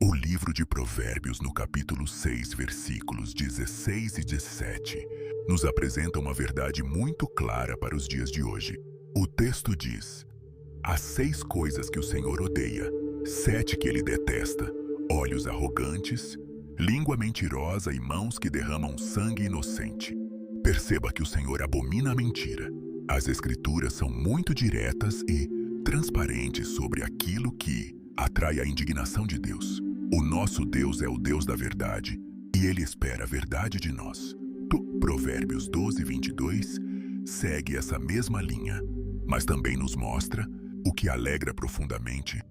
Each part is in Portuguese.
O livro de Provérbios, no capítulo 6, versículos 16 e 17, nos apresenta uma verdade muito clara para os dias de hoje. O texto diz: há 6 coisas que o Senhor odeia, 7 que ele detesta: olhos arrogantes, língua mentirosa e mãos que derramam sangue inocente. Perceba que o Senhor abomina a mentira. As Escrituras são muito diretas e transparentes sobre aquilo que atrai a indignação de Deus. O nosso Deus é o Deus da verdade e Ele espera a verdade de nós. Provérbios 12, 22 segue essa mesma linha, mas também nos mostra o que alegra profundamente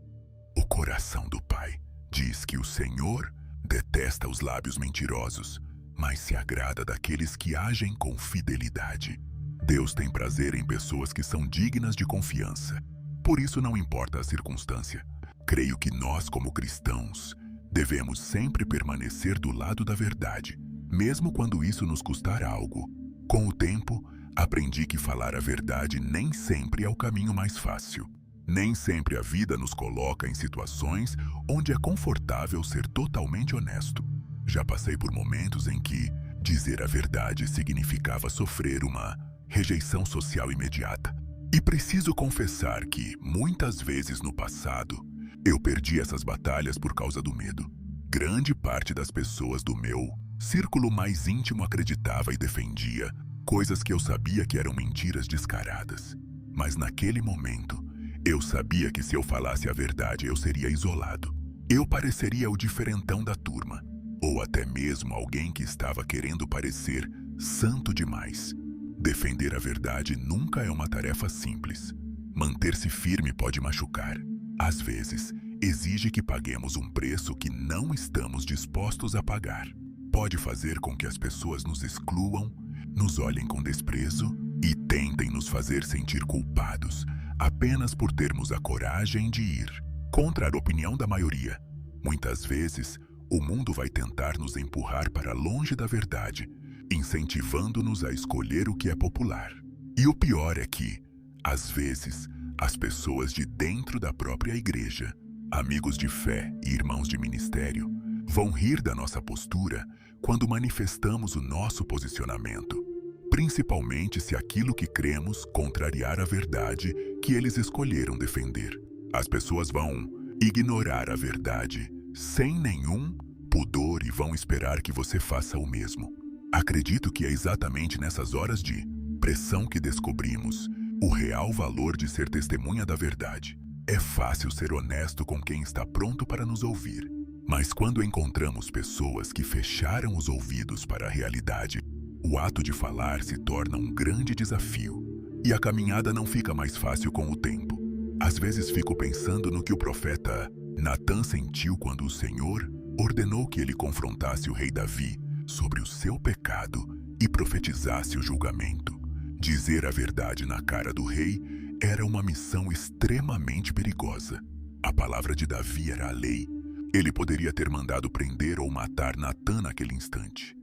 o coração do Pai. Diz que o Senhor detesta os lábios mentirosos, mas se agrada daqueles que agem com fidelidade. Deus tem prazer em pessoas que são dignas de confiança. Por isso, não importa a circunstância. Creio que nós, como cristãos, devemos sempre permanecer do lado da verdade, mesmo quando isso nos custar algo. Com o tempo, aprendi que falar a verdade nem sempre é o caminho mais fácil. Nem sempre a vida nos coloca em situações onde é confortável ser totalmente honesto. Já passei por momentos em que dizer a verdade significava sofrer uma rejeição social imediata. E preciso confessar que, muitas vezes no passado, eu perdi essas batalhas por causa do medo. Grande parte das pessoas do meu círculo mais íntimo acreditava e defendia coisas que eu sabia que eram mentiras descaradas. Mas naquele momento, eu sabia que se eu falasse a verdade eu seria isolado. Eu pareceria o diferentão da turma, ou até mesmo alguém que estava querendo parecer santo demais. Defender a verdade nunca é uma tarefa simples. Manter-se firme pode machucar. Às vezes, exige que paguemos um preço que não estamos dispostos a pagar. Pode fazer com que as pessoas nos excluam, nos olhem com desprezo e tentem nos fazer sentir culpados apenas por termos a coragem de ir contra a opinião da maioria. Muitas vezes, o mundo vai tentar nos empurrar para longe da verdade, incentivando-nos a escolher o que é popular. E o pior é que, às vezes, as pessoas de dentro da própria igreja, amigos de fé e irmãos de ministério, vão rir da nossa postura quando manifestamos o nosso posicionamento, principalmente se aquilo que cremos contrariar a verdade que eles escolheram defender. As pessoas vão ignorar a verdade sem nenhum pudor e vão esperar que você faça o mesmo. Acredito que é exatamente nessas horas de pressão que descobrimos o real valor de ser testemunha da verdade. É fácil ser honesto com quem está pronto para nos ouvir, mas quando encontramos pessoas que fecharam os ouvidos para a realidade, o ato de falar se torna um grande desafio e a caminhada não fica mais fácil com o tempo. Às vezes fico pensando no que o profeta Natã sentiu quando o Senhor ordenou que ele confrontasse o rei Davi sobre o seu pecado e profetizasse o julgamento. Dizer a verdade na cara do rei era uma missão extremamente perigosa. A palavra de Davi era a lei. Ele poderia ter mandado prender ou matar Natã naquele instante.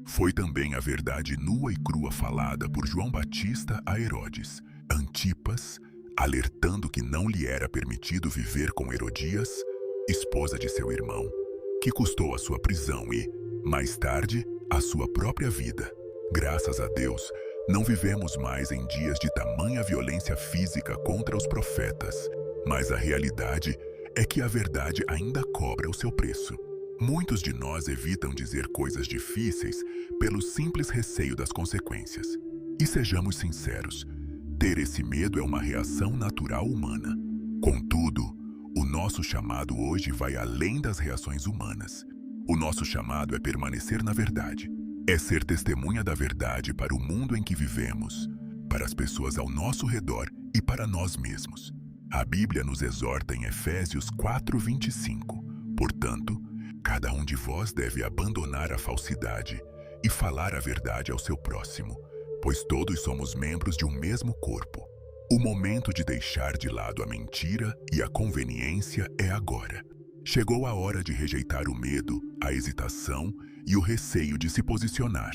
Foi também a verdade nua e crua falada por João Batista a Herodes, Antipas, alertando que não lhe era permitido viver com Herodias, esposa de seu irmão, que custou a sua prisão e, mais tarde, a sua própria vida. Graças a Deus, não vivemos mais em dias de tamanha violência física contra os profetas, mas a realidade é que a verdade ainda cobra o seu preço. Muitos de nós evitam dizer coisas difíceis pelo simples receio das consequências. E sejamos sinceros, ter esse medo é uma reação natural humana. Contudo, o nosso chamado hoje vai além das reações humanas. O nosso chamado é permanecer na verdade. É ser testemunha da verdade para o mundo em que vivemos, para as pessoas ao nosso redor e para nós mesmos. A Bíblia nos exorta em Efésios 4:25. Portanto, cada um de vós deve abandonar a falsidade e falar a verdade ao seu próximo, pois todos somos membros de um mesmo corpo. O momento de deixar de lado a mentira e a conveniência é agora. Chegou a hora de rejeitar o medo, a hesitação e o receio de se posicionar.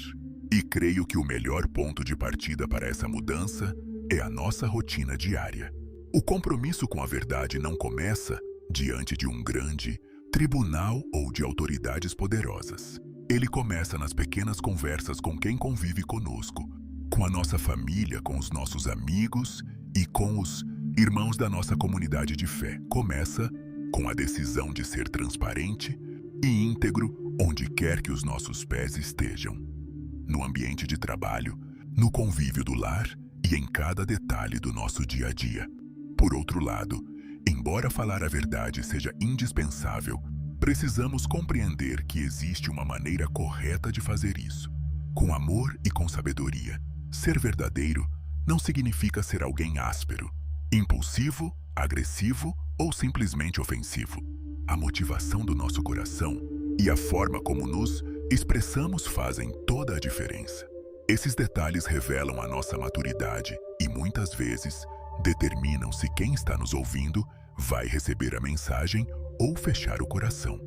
E creio que o melhor ponto de partida para essa mudança é a nossa rotina diária. O compromisso com a verdade não começa diante de um grande tribunal ou de autoridades poderosas. Ele começa nas pequenas conversas com quem convive conosco, com a nossa família, com os nossos amigos e com os irmãos da nossa comunidade de fé. Começa com a decisão de ser transparente e íntegro onde quer que os nossos pés estejam. No ambiente de trabalho, no convívio do lar e em cada detalhe do nosso dia a dia. Por outro lado, embora falar a verdade seja indispensável, precisamos compreender que existe uma maneira correta de fazer isso, com amor e com sabedoria. Ser verdadeiro não significa ser alguém áspero, impulsivo, agressivo ou simplesmente ofensivo. A motivação do nosso coração e a forma como nos expressamos fazem toda a diferença. Esses detalhes revelam a nossa maturidade e, muitas vezes, determinam se quem está nos ouvindo vai receber a mensagem ou fechar o coração.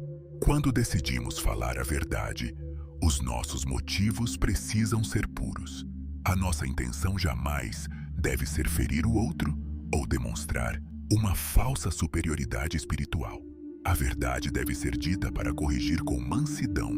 Quando decidimos falar a verdade, os nossos motivos precisam ser puros. A nossa intenção jamais deve ser ferir o outro ou demonstrar uma falsa superioridade espiritual. A verdade deve ser dita para corrigir com mansidão,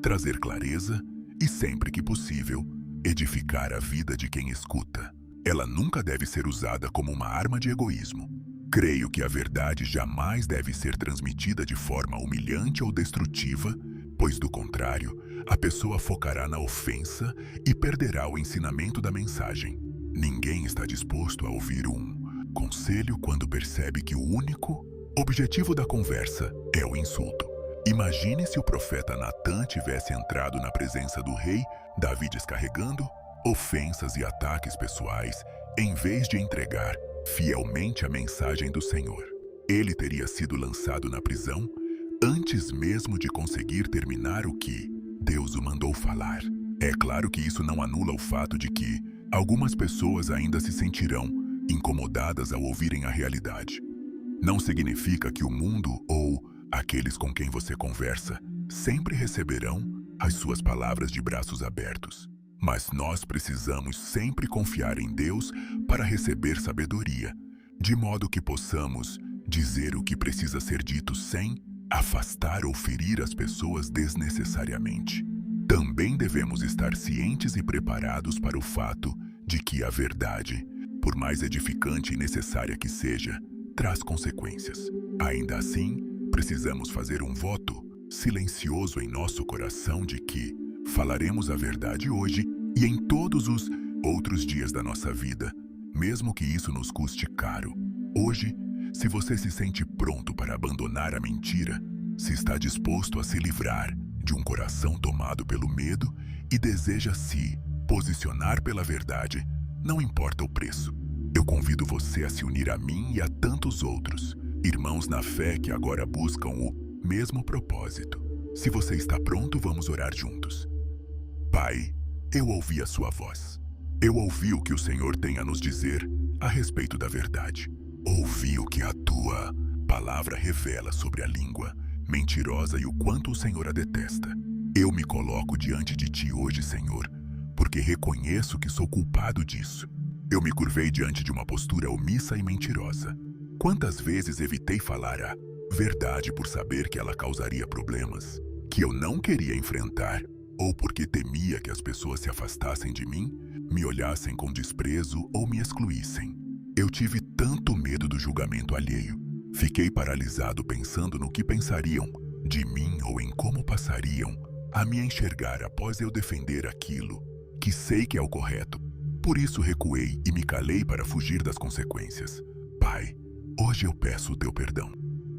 trazer clareza e, sempre que possível, edificar a vida de quem escuta. Ela nunca deve ser usada como uma arma de egoísmo. Creio que a verdade jamais deve ser transmitida de forma humilhante ou destrutiva, pois, do contrário, a pessoa focará na ofensa e perderá o ensinamento da mensagem. Ninguém está disposto a ouvir um conselho quando percebe que o único objetivo da conversa é o insulto. Imagine se o profeta Natã tivesse entrado na presença do rei Davi descarregando ofensas e ataques pessoais, em vez de entregar fielmente a mensagem do Senhor. Ele teria sido lançado na prisão antes mesmo de conseguir terminar o que Deus o mandou falar. É claro que isso não anula o fato de que algumas pessoas ainda se sentirão incomodadas ao ouvirem a realidade. Não significa que o mundo ou aqueles com quem você conversa sempre receberão as suas palavras de braços abertos. Mas nós precisamos sempre confiar em Deus para receber sabedoria, de modo que possamos dizer o que precisa ser dito sem afastar ou ferir as pessoas desnecessariamente. Também devemos estar cientes e preparados para o fato de que a verdade, por mais edificante e necessária que seja, traz consequências. Ainda assim, precisamos fazer um voto silencioso em nosso coração de que falaremos a verdade hoje e em todos os outros dias da nossa vida, mesmo que isso nos custe caro. Hoje, se você se sente pronto para abandonar a mentira, se está disposto a se livrar de um coração tomado pelo medo e deseja se posicionar pela verdade, não importa o preço. Eu convido você a se unir a mim e a tantos outros, irmãos na fé que agora buscam o mesmo propósito. Se você está pronto, vamos orar juntos. Pai, eu ouvi a sua voz. Eu ouvi o que o Senhor tem a nos dizer a respeito da verdade. Ouvi o que a tua palavra revela sobre a língua mentirosa e o quanto o Senhor a detesta. Eu me coloco diante de ti hoje, Senhor, porque reconheço que sou culpado disso. Eu me curvei diante de uma postura omissa e mentirosa. Quantas vezes evitei falar a verdade por saber que ela causaria problemas, que eu não queria enfrentar, ou porque temia que as pessoas se afastassem de mim, me olhassem com desprezo ou me excluíssem. Eu tive tanto medo do julgamento alheio. Fiquei paralisado pensando no que pensariam de mim ou em como passariam a me enxergar após eu defender aquilo que sei que é o correto. Por isso recuei e me calei para fugir das consequências. Pai, hoje eu peço o teu perdão.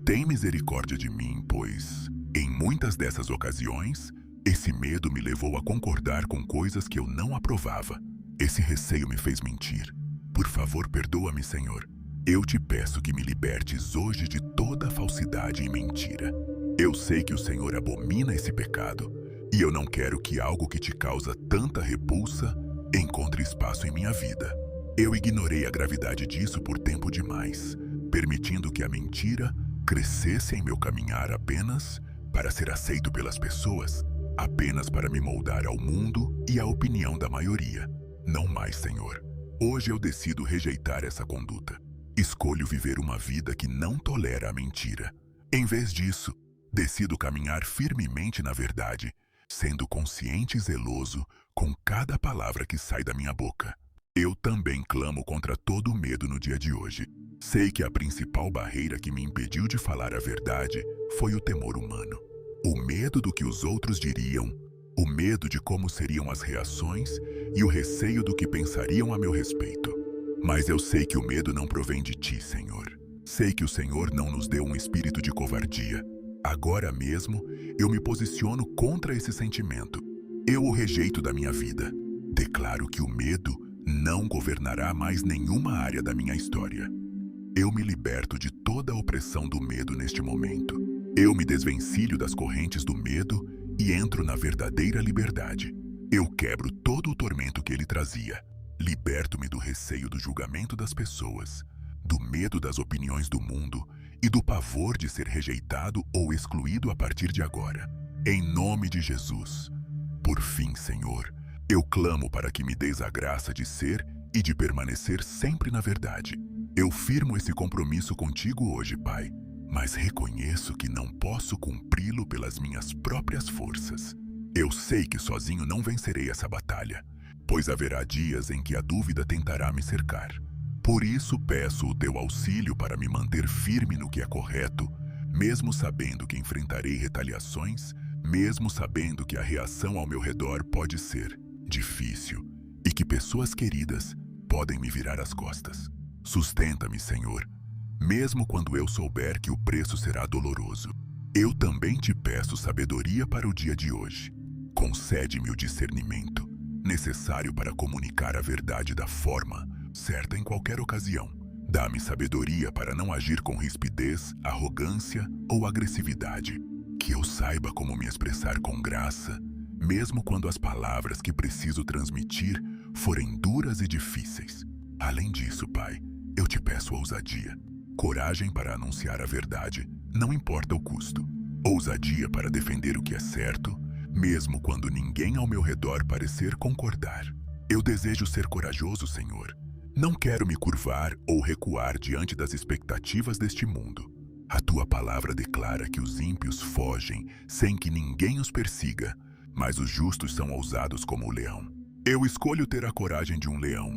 Tem misericórdia de mim, pois, em muitas dessas ocasiões, esse medo me levou a concordar com coisas que eu não aprovava. Esse receio me fez mentir. Por favor, perdoa-me, Senhor. Eu te peço que me libertes hoje de toda falsidade e mentira. Eu sei que o Senhor abomina esse pecado, e eu não quero que algo que te causa tanta repulsa encontre espaço em minha vida. Eu ignorei a gravidade disso por tempo demais, permitindo que a mentira crescesse em meu caminhar apenas para ser aceito pelas pessoas, apenas para me moldar ao mundo e à opinião da maioria. Não mais, Senhor. Hoje eu decido rejeitar essa conduta. Escolho viver uma vida que não tolera a mentira. Em vez disso, Decido caminhar firmemente na verdade, sendo consciente e zeloso com cada palavra que sai da minha boca. Eu também clamo contra todo o medo no dia de hoje. Sei que a principal barreira que me impediu de falar a verdade foi o temor humano. O medo do que os outros diriam, o medo de como seriam as reações e o receio do que pensariam a meu respeito. Mas eu sei que o medo não provém de ti, Senhor. Sei que o Senhor não nos deu um espírito de covardia. Agora mesmo, eu me posiciono contra esse sentimento. Eu o rejeito da minha vida. Declaro que o medo não governará mais nenhuma área da minha história. Eu me liberto de toda a opressão do medo neste momento. Eu me desvencilho das correntes do medo e entro na verdadeira liberdade. Eu quebro todo o tormento que ele trazia. Liberto-me do receio do julgamento das pessoas, do medo das opiniões do mundo e do pavor de ser rejeitado ou excluído a partir de agora. Em nome de Jesus. Por fim, Senhor, eu clamo para que me deis a graça de ser e de permanecer sempre na verdade. Eu firmo esse compromisso contigo hoje, Pai, mas reconheço que não posso cumpri-lo pelas minhas próprias forças. Eu sei que sozinho não vencerei essa batalha, pois haverá dias em que a dúvida tentará me cercar. Por isso peço o teu auxílio para me manter firme no que é correto, mesmo sabendo que enfrentarei retaliações, mesmo sabendo que a reação ao meu redor pode ser difícil e que pessoas queridas podem me virar as costas. Sustenta-me, Senhor, mesmo quando eu souber que o preço será doloroso. Eu também te peço sabedoria para o dia de hoje. Concede-me o discernimento necessário para comunicar a verdade da forma certa em qualquer ocasião. Dá-me sabedoria para não agir com rispidez, arrogância ou agressividade. Que eu saiba como me expressar com graça, mesmo quando as palavras que preciso transmitir forem duras e difíceis. Além disso, Pai, eu te peço ousadia. Coragem para anunciar a verdade, não importa o custo. Ousadia para defender o que é certo, mesmo quando ninguém ao meu redor parecer concordar. Eu desejo ser corajoso, Senhor. Não quero me curvar ou recuar diante das expectativas deste mundo. A tua palavra declara que os ímpios fogem sem que ninguém os persiga, mas os justos são ousados como o leão. Eu escolho ter a coragem de um leão.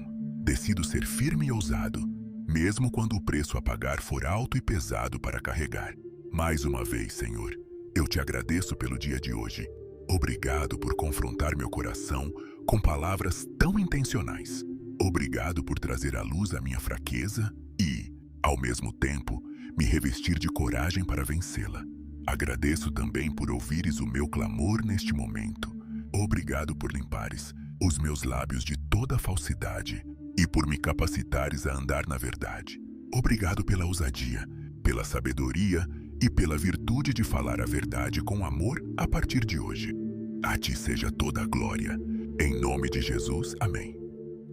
Decido ser firme e ousado, mesmo quando o preço a pagar for alto e pesado para carregar. Mais uma vez, Senhor, eu te agradeço pelo dia de hoje. Obrigado por confrontar meu coração com palavras tão intencionais. Obrigado por trazer à luz a minha fraqueza e, ao mesmo tempo, me revestir de coragem para vencê-la. Agradeço também por ouvires o meu clamor neste momento. Obrigado por limpares os meus lábios de toda falsidade e por me capacitares a andar na verdade. Obrigado pela ousadia, pela sabedoria e pela virtude de falar a verdade com amor a partir de hoje. A ti seja toda a glória. Em nome de Jesus, amém.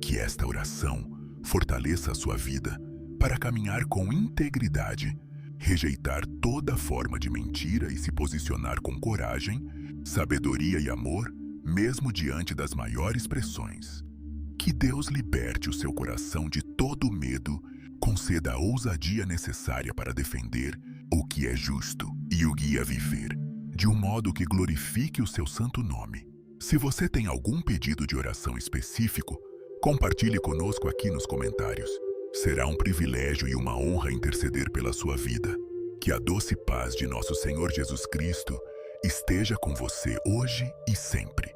Que esta oração fortaleça a sua vida para caminhar com integridade, rejeitar toda forma de mentira e se posicionar com coragem, sabedoria e amor, mesmo diante das maiores pressões. Que Deus liberte o seu coração de todo medo, conceda a ousadia necessária para defender o que é justo e o guie a viver, de um modo que glorifique o seu santo nome. Se você tem algum pedido de oração específico, compartilhe conosco aqui nos comentários. Será um privilégio e uma honra interceder pela sua vida. Que a doce paz de nosso Senhor Jesus Cristo esteja com você hoje e sempre.